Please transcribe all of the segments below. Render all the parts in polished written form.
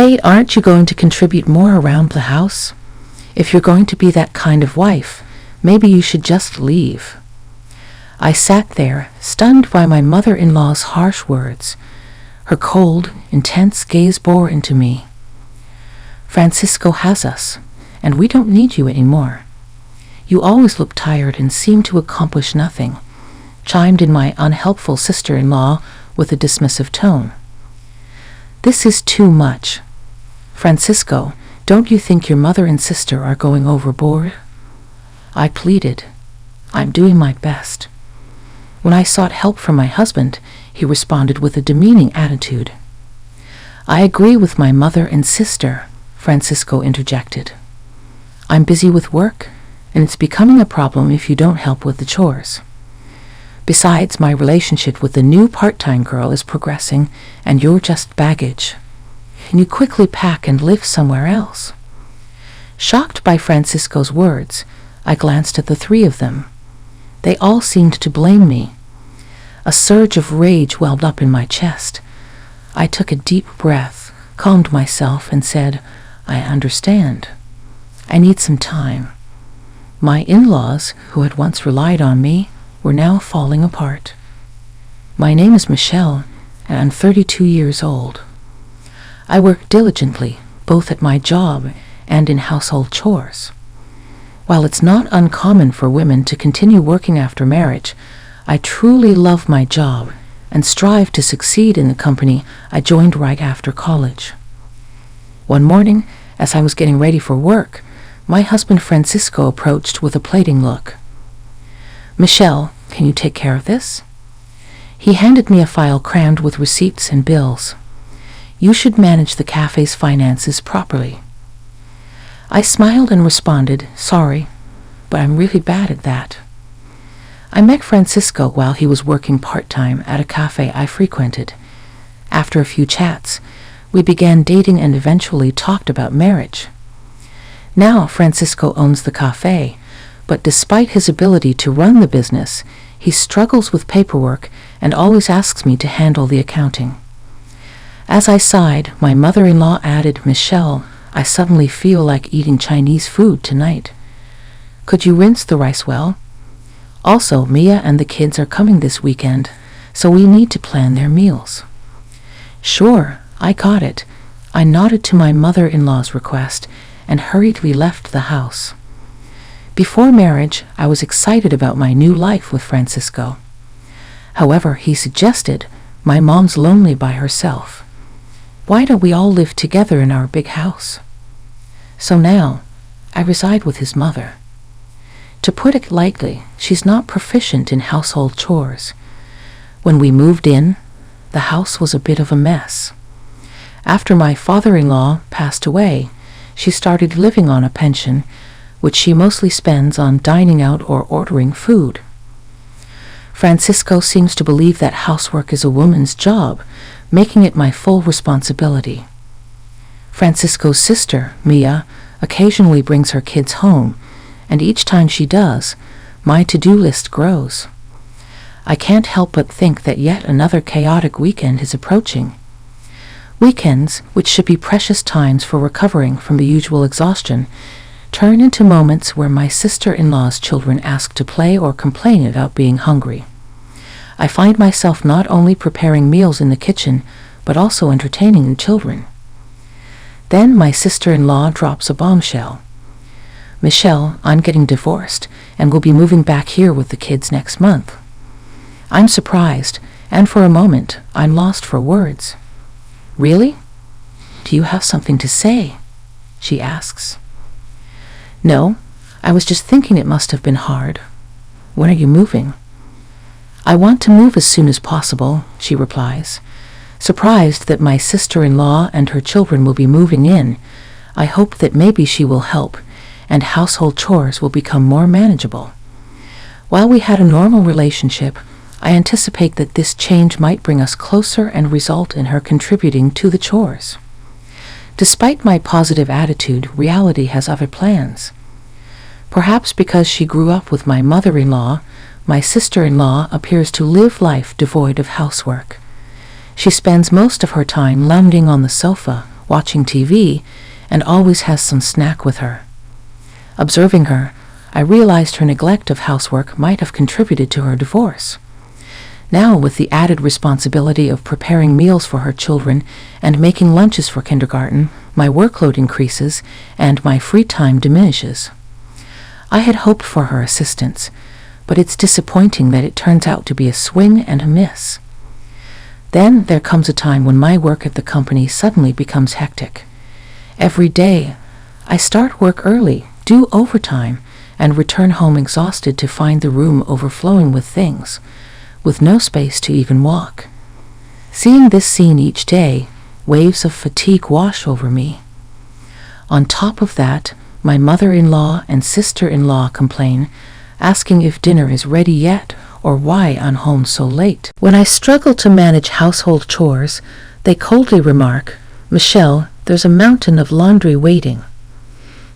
Hey, aren't you going to contribute more around the house? If you're going to be that kind of wife, maybe you should just leave. I sat there, stunned by my mother-in-law's harsh words. Her cold, intense gaze bore into me. Francisco has us, and we don't need you anymore. You always look tired and seem to accomplish nothing, chimed in my unhelpful sister-in-law with a dismissive tone. This is too much. Francisco, don't you think your mother and sister are going overboard? I pleaded. I'm doing my best. When I sought help from my husband, he responded with a demeaning attitude. I agree with my mother and sister, Francisco interjected. I'm busy with work, and it's becoming a problem if you don't help with the chores. Besides, my relationship with the new part-time girl is progressing, and you're just baggage. Can you quickly pack and live somewhere else? Shocked by Francisco's words, I glanced at the three of them. They all seemed to blame me. A surge of rage welled up in my chest. I took a deep breath, calmed myself, and said, I understand. I need some time. My in-laws, who had once relied on me, were now falling apart. My name is Michelle, and I'm 32 years old. I work diligently, both at my job and in household chores. While it's not uncommon for women to continue working after marriage, I truly love my job and strive to succeed in the company I joined right after college. One morning, as I was getting ready for work, my husband Francisco approached with a plating look. Michelle, can you take care of this? He handed me a file crammed with receipts and bills. You should manage the cafe's finances properly. I smiled and responded, sorry, but I'm really bad at that. I met Francisco while he was working part-time at a cafe I frequented. After a few chats, we began dating and eventually talked about marriage. Now Francisco owns the cafe, but despite his ability to run the business, he struggles with paperwork and always asks me to handle the accounting. As I sighed, my mother-in-law added, Michelle, I suddenly feel like eating Chinese food tonight. Could you rinse the rice well? Also, Mia and the kids are coming this weekend, so we need to plan their meals. Sure, I got it. I nodded to my mother-in-law's request and hurriedly left the house. Before marriage, I was excited about my new life with Francisco. However, he suggested, my mom's lonely by herself. Why don't we all live together in our big house? So now, I reside with his mother. To put it lightly, she's not proficient in household chores. When we moved in, the house was a bit of a mess. After my father-in-law passed away, she started living on a pension, which she mostly spends on dining out or ordering food. Francisco seems to believe that housework is a woman's job, making it my full responsibility. Francisco's sister, Mia, occasionally brings her kids home, and each time she does, my to-do list grows. I can't help but think that yet another chaotic weekend is approaching. Weekends, which should be precious times for recovering from the usual exhaustion, turn into moments where my sister-in-law's children ask to play or complain about being hungry. I find myself not only preparing meals in the kitchen, but also entertaining the children. Then my sister-in-law drops a bombshell. Michelle, I'm getting divorced and will be moving back here with the kids next month. I'm surprised, and for a moment, I'm lost for words. Really? Do you have something to say? She asks. No, I was just thinking it must have been hard. When are you moving? I want to move as soon as possible, she replies. Surprised that my sister-in-law and her children will be moving in, I hope that maybe she will help, and household chores will become more manageable. While we had a normal relationship, I anticipate that this change might bring us closer and result in her contributing to the chores. Despite my positive attitude, reality has other plans. Perhaps because she grew up with my mother-in-law, my sister-in-law appears to live life devoid of housework. She spends most of her time lounging on the sofa, watching TV, and always has some snack with her. Observing her, I realized her neglect of housework might have contributed to her divorce. Now, with the added responsibility of preparing meals for her children and making lunches for kindergarten, my workload increases and my free time diminishes. I had hoped for her assistance, but it's disappointing that it turns out to be a swing and a miss. Then there comes a time when my work at the company suddenly becomes hectic. Every day, I start work early, do overtime, and return home exhausted to find the room overflowing with things, with no space to even walk. Seeing this scene each day, waves of fatigue wash over me. On top of that, my mother-in-law and sister-in-law complain, asking if dinner is ready yet or why I'm home so late. When I struggle to manage household chores, they coldly remark, "Michelle, there's a mountain of laundry waiting.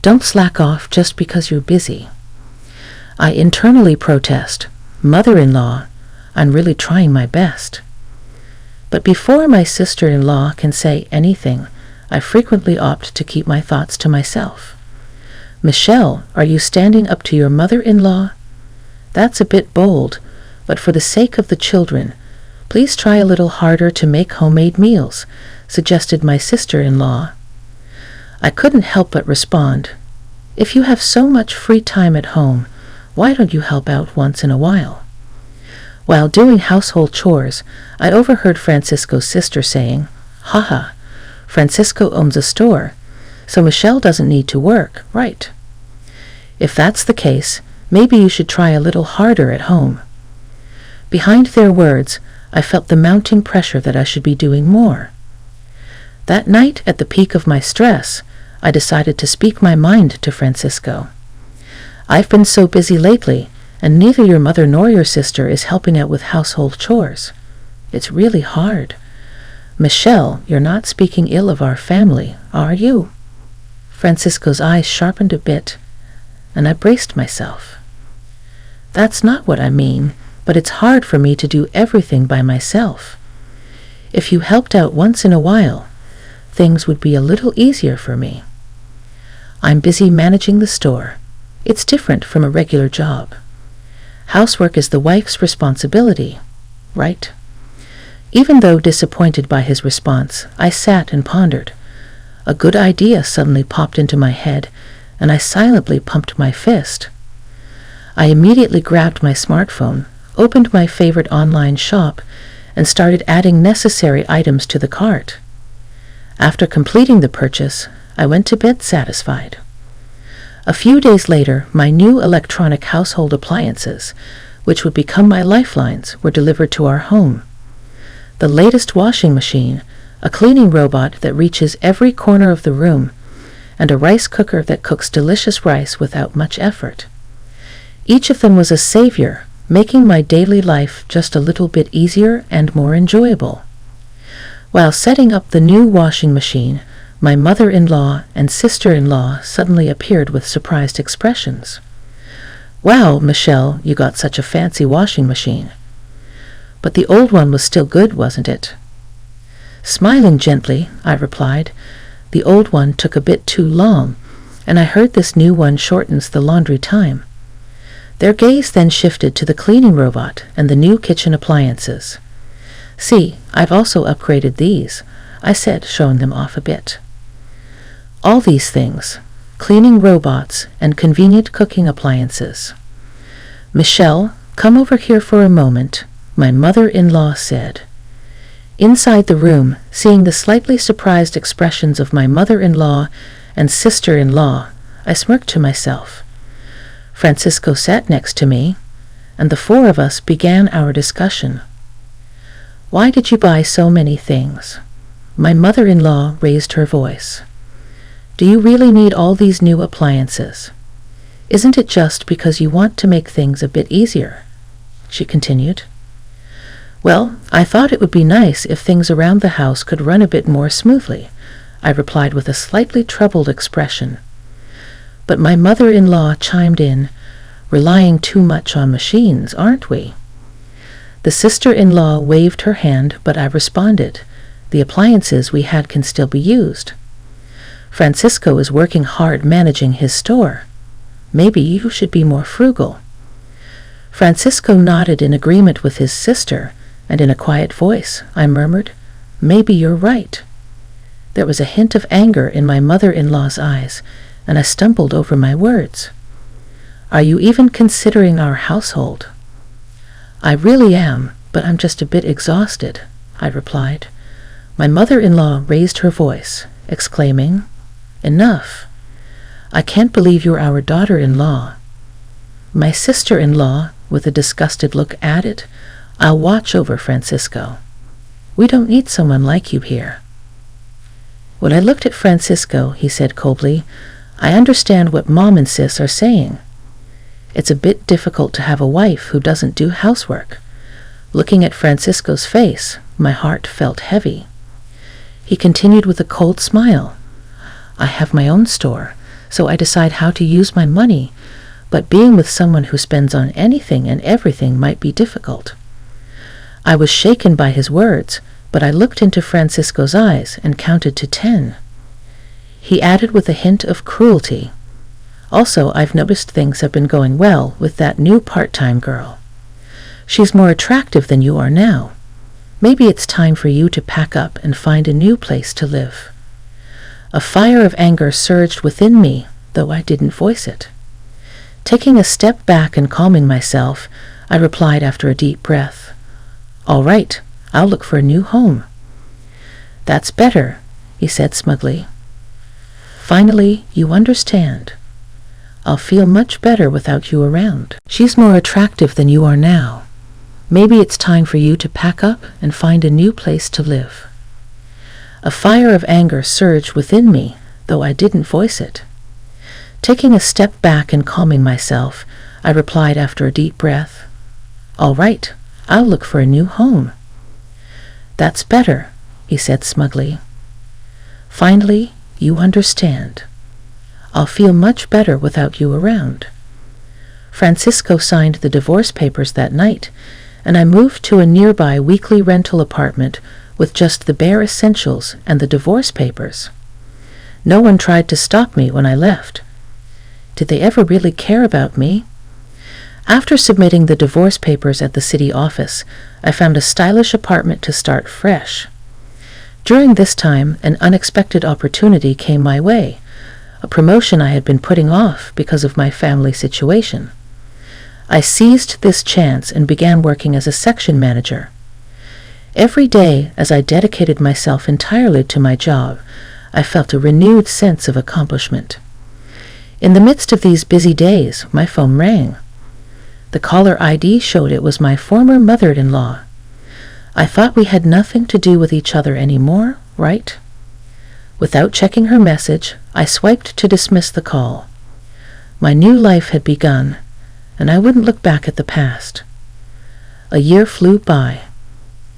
Don't slack off just because you're busy." I internally protest, "Mother-in-law, I'm really trying my best." But before my sister-in-law can say anything, I frequently opt to keep my thoughts to myself. "Michelle, are you standing up to your mother-in-law? That's a bit bold, but for the sake of the children, please try a little harder to make homemade meals," suggested my sister-in-law. I couldn't help but respond, "If you have so much free time at home, why don't you help out once in a while?" While doing household chores, I overheard Francisco's sister saying, "Haha, Francisco owns a store, so Michelle doesn't need to work, right? If that's the case, maybe you should try a little harder at home." Behind their words, I felt the mounting pressure that I should be doing more. That night, at the peak of my stress, I decided to speak my mind to Francisco. "I've been so busy lately, and neither your mother nor your sister is helping out with household chores. It's really hard. Michelle, you're not speaking ill of our family, are you?" Francisco's eyes sharpened a bit, and I braced myself. "That's not what I mean, but it's hard for me to do everything by myself. If you helped out once in a while, things would be a little easier for me. I'm busy managing the store. It's different from a regular job. Housework is the wife's responsibility, right?" Even though disappointed by his response, I sat and pondered. A good idea suddenly popped into my head, and I silently pumped my fist. I immediately grabbed my smartphone, opened my favorite online shop, and started adding necessary items to the cart. After completing the purchase, I went to bed satisfied. A few days later, my new electronic household appliances, which would become my lifelines, were delivered to our home. The latest washing machine, a cleaning robot that reaches every corner of the room, and a rice cooker that cooks delicious rice without much effort. Each of them was a savior, making my daily life just a little bit easier and more enjoyable. While setting up the new washing machine, my mother-in-law and sister-in-law suddenly appeared with surprised expressions. "Wow, Michelle, you got such a fancy washing machine. But the old one was still good, wasn't it?" Smiling gently, I replied, "The old one took a bit too long, and I heard this new one shortens the laundry time." Their gaze then shifted to the cleaning robot and the new kitchen appliances. "See, I've also upgraded these," I said, showing them off a bit. All these things, cleaning robots and convenient cooking appliances. "Michelle, come over here for a moment," my mother-in-law said. Inside the room, seeing the slightly surprised expressions of my mother-in-law and sister-in-law, I smirked to myself. Francisco sat next to me, and the four of us began our discussion. "Why did you buy so many things?" My mother-in-law raised her voice. "Do you really need all these new appliances? Isn't it just because you want to make things a bit easier?" she continued. "Well, I thought it would be nice if things around the house could run a bit more smoothly," I replied with a slightly troubled expression. But my mother-in-law chimed in, "Relying too much on machines, aren't we?" The sister-in-law waved her hand, but I responded, The appliances we had can still be used. Francisco is working hard managing his store. Maybe you should be more frugal." Francisco nodded in agreement with his sister, and in a quiet voice, I murmured, "Maybe you're right." There was a hint of anger in my mother-in-law's eyes, and I stumbled over my words. "Are you even considering our household?" "I really am, but I'm just a bit exhausted," I replied. My mother-in-law raised her voice, exclaiming, "Enough! I can't believe you're our daughter-in-law." My sister-in-law, with a disgusted look, added, "I'll watch over Francisco. We don't need someone like you here." When I looked at Francisco, he said coldly, "I understand what Mom and Sis are saying. It's a bit difficult to have a wife who doesn't do housework." Looking at Francisco's face, my heart felt heavy. He continued with a cold smile, "I have my own store, so I decide how to use my money, but being with someone who spends on anything and everything might be difficult." I was shaken by his words, but I looked into Francisco's eyes and counted to 10. He added with a hint of cruelty, "Also, I've noticed things have been going well with that new part-time girl. She's more attractive than you are now. Maybe it's time for you to pack up and find a new place to live." A fire of anger surged within me, though I didn't voice it. Taking a step back and calming myself, I replied after a deep breath, "All right, I'll look for a new home." "That's better," he said smugly. "Finally, you understand. I'll feel much better without you around. She's more attractive than you are now. Maybe it's time for you to pack up and find a new place to live." A fire of anger surged within me, though I didn't voice it. Taking a step back and calming myself, I replied after a deep breath, "All right, I'll look for a new home." "That's better," he said smugly. "Finally, you understand. I'll feel much better without you around." Francisco signed the divorce papers that night, and I moved to a nearby weekly rental apartment with just the bare essentials and the divorce papers. No one tried to stop me when I left. Did they ever really care about me? After submitting the divorce papers at the city office, I found a stylish apartment to start fresh. During this time, an unexpected opportunity came my way, a promotion I had been putting off because of my family situation. I seized this chance and began working as a section manager. Every day, as I dedicated myself entirely to my job, I felt a renewed sense of accomplishment. In the midst of these busy days, my phone rang. The caller ID showed it was my former mother-in-law. I thought we had nothing to do with each other anymore, right? Without checking her message, I swiped to dismiss the call. My new life had begun, and I wouldn't look back at the past. A year flew by.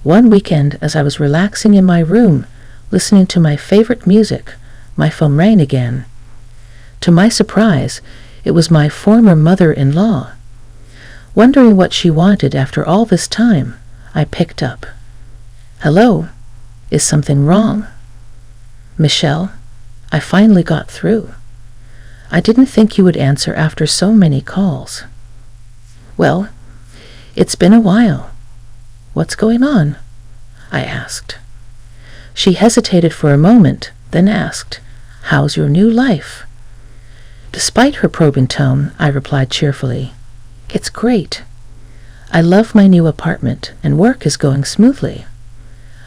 One weekend, as I was relaxing in my room, listening to my favorite music, my phone rang again. To my surprise, it was my former mother-in-law. Wondering what she wanted after all this time, I picked up. "Hello, is something wrong?" "Michelle, I finally got through. I didn't think you would answer after so many calls." "Well, it's been a while. What's going on?" I asked. She hesitated for a moment, then asked, "How's your new life?" Despite her probing tone, I replied cheerfully, "It's great. I love my new apartment, and work is going smoothly.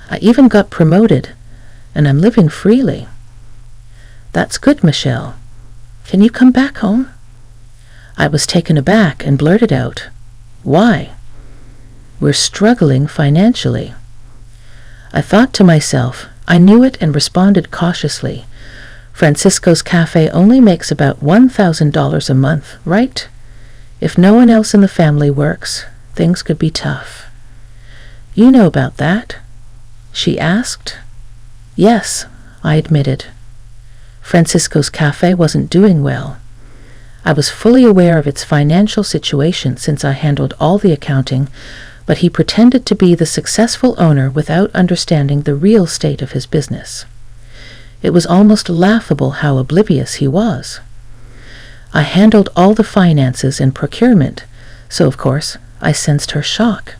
I even got promoted, and I'm living freely." "That's good, Michelle. Can you come back home?" I was taken aback and blurted out, "Why?" "We're struggling financially." I thought to myself, I knew it, and responded cautiously, "Francisco's cafe only makes about $1,000 a month, right? If no one else in the family works, things could be tough." "You know about that?" she asked. "Yes," I admitted. Francisco's cafe wasn't doing well. I was fully aware of its financial situation since I handled all the accounting, but he pretended to be the successful owner without understanding the real state of his business. It was almost laughable how oblivious he was. I handled all the finances and procurement, so of course I sensed her shock.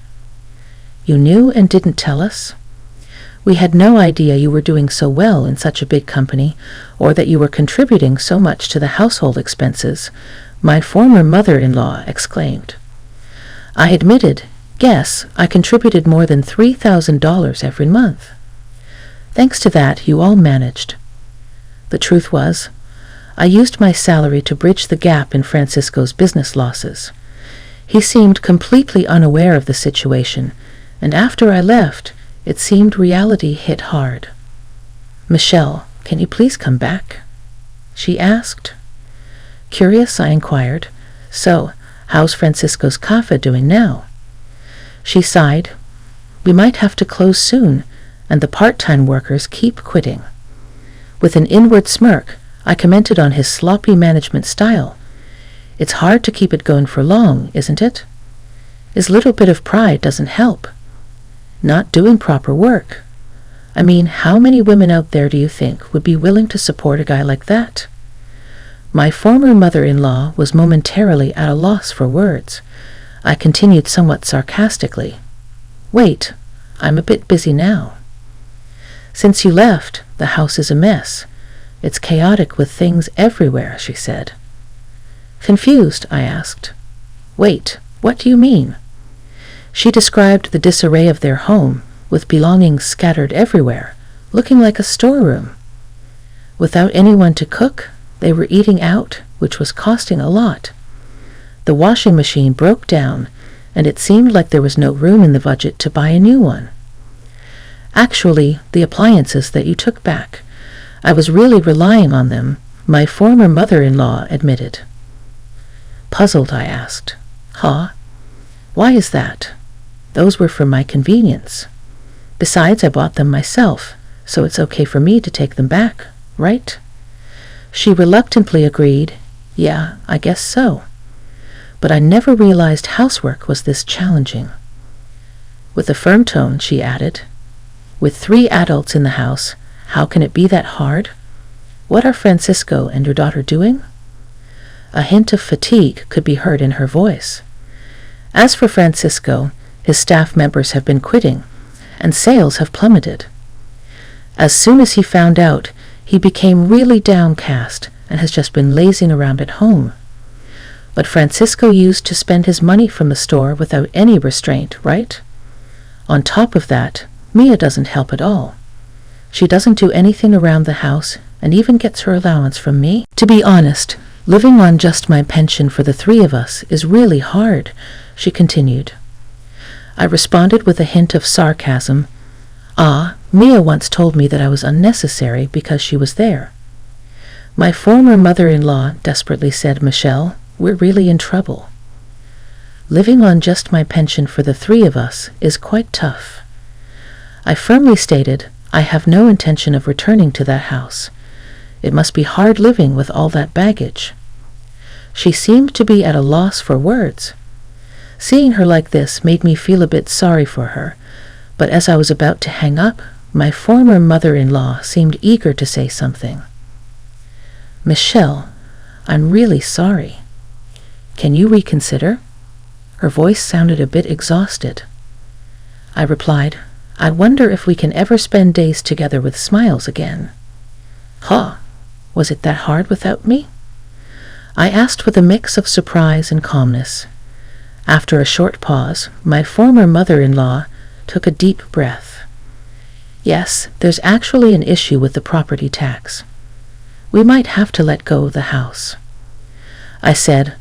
"You knew and didn't tell us? We had no idea you were doing so well in such a big company, or that you were contributing so much to the household expenses," my former mother-in-law exclaimed. I admitted, "Yes, I contributed more than $3,000 every month. Thanks to that, you all managed." The truth was, I used my salary to bridge the gap in Francisco's business losses. He seemed completely unaware of the situation, and after I left, it seemed reality hit hard. "Michelle, can you please come back?" she asked. Curious, I inquired, "So, how's Francisco's cafe doing now?" She sighed. "We might have to close soon, and the part-time workers keep quitting." With an inward smirk, I commented on his sloppy management style. "It's hard to keep it going for long, isn't it? His little bit of pride doesn't help. Not doing proper work. I mean, how many women out there do you think would be willing to support a guy like that?" My former mother-in-law was momentarily at a loss for words. I continued somewhat sarcastically, "Wait, I'm a bit busy now." "Since you left, the house is a mess. It's chaotic with things everywhere," she said. Confused, I asked, "Wait, what do you mean?" She described the disarray of their home, with belongings scattered everywhere, looking like a storeroom. Without anyone to cook, they were eating out, which was costing a lot. The washing machine broke down, and it seemed like there was no room in the budget to buy a new one. "Actually, the appliances that you took back, I was really relying on them," my former mother-in-law admitted. Puzzled, I asked, "Huh? Why is that? Those were for my convenience. Besides, I bought them myself, so it's okay for me to take them back, right?" She reluctantly agreed, "Yeah, I guess so. But I never realized housework was this challenging." With a firm tone, she added, "With 3 adults in the house, how can it be that hard? What are Francisco and your daughter doing?" A hint of fatigue could be heard in her voice. As for Francisco, his staff members have been quitting, and sales have plummeted. As soon as he found out, he became really downcast and has just been lazing around at home. But Francisco used to spend his money from the store without any restraint, right? On top of that, Mia doesn't help at all. She doesn't do anything around the house and even gets her allowance from me. To be honest, living on just my pension for the 3 of us is really hard, she continued. I responded with a hint of sarcasm. Mia once told me that I was unnecessary because she was there. My former mother-in-law desperately said, "Michelle, we're really in trouble. Living on just my pension for the 3 of us is quite tough." I firmly stated, I have no intention of returning to that house. It must be hard living with all that baggage. She seemed to be at a loss for words. Seeing her like this made me feel a bit sorry for her, but as I was about to hang up, my former mother-in-law seemed eager to say something. "Michelle, I'm really sorry. Can you reconsider?" Her voice sounded a bit exhausted. I replied, "I wonder if we can ever spend days together with smiles again." "Huh, was it that hard without me?" I asked with a mix of surprise and calmness. After a short pause, my former mother-in-law took a deep breath. "Yes, there's actually an issue with the property tax. We might have to let go of the house." I said,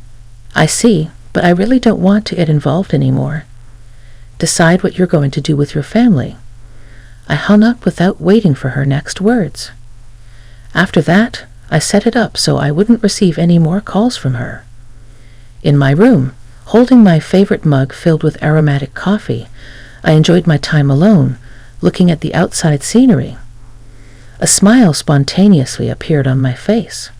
"I see, but I really don't want to get involved anymore. Decide what you're going to do with your family." I hung up without waiting for her next words. After that, I set it up so I wouldn't receive any more calls from her. In my room, holding my favorite mug filled with aromatic coffee, I enjoyed my time alone, looking at the outside scenery. A smile spontaneously appeared on my face.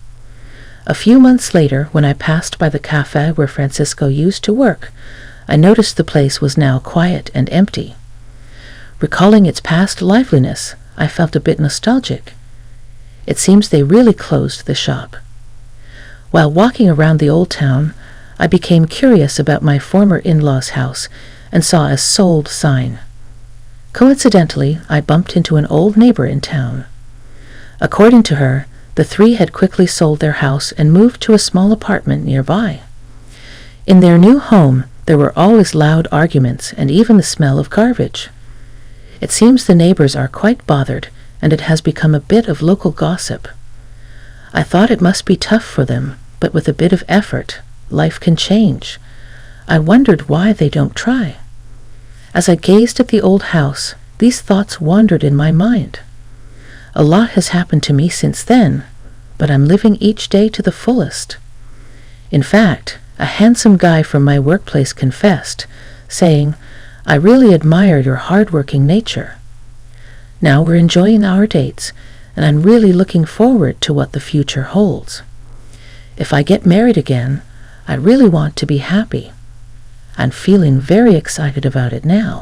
A few months later, when I passed by the cafe where Francisco used to work, I noticed the place was now quiet and empty. Recalling its past liveliness, I felt a bit nostalgic. It seems they really closed the shop. While walking around the old town, I became curious about my former in-laws' house and saw a sold sign. Coincidentally, I bumped into an old neighbor in town. According to her, the three had quickly sold their house and moved to a small apartment nearby. In their new home, there were always loud arguments and even the smell of garbage. It seems the neighbors are quite bothered, and it has become a bit of local gossip. I thought it must be tough for them, but with a bit of effort, life can change. I wondered why they don't try. As I gazed at the old house, these thoughts wandered in my mind. A lot has happened to me since then, but I'm living each day to the fullest. In fact, a handsome guy from my workplace confessed, saying, "I really admire your hard-working nature." Now we're enjoying our dates, and I'm really looking forward to what the future holds. If I get married again, I really want to be happy. I'm feeling very excited about it now.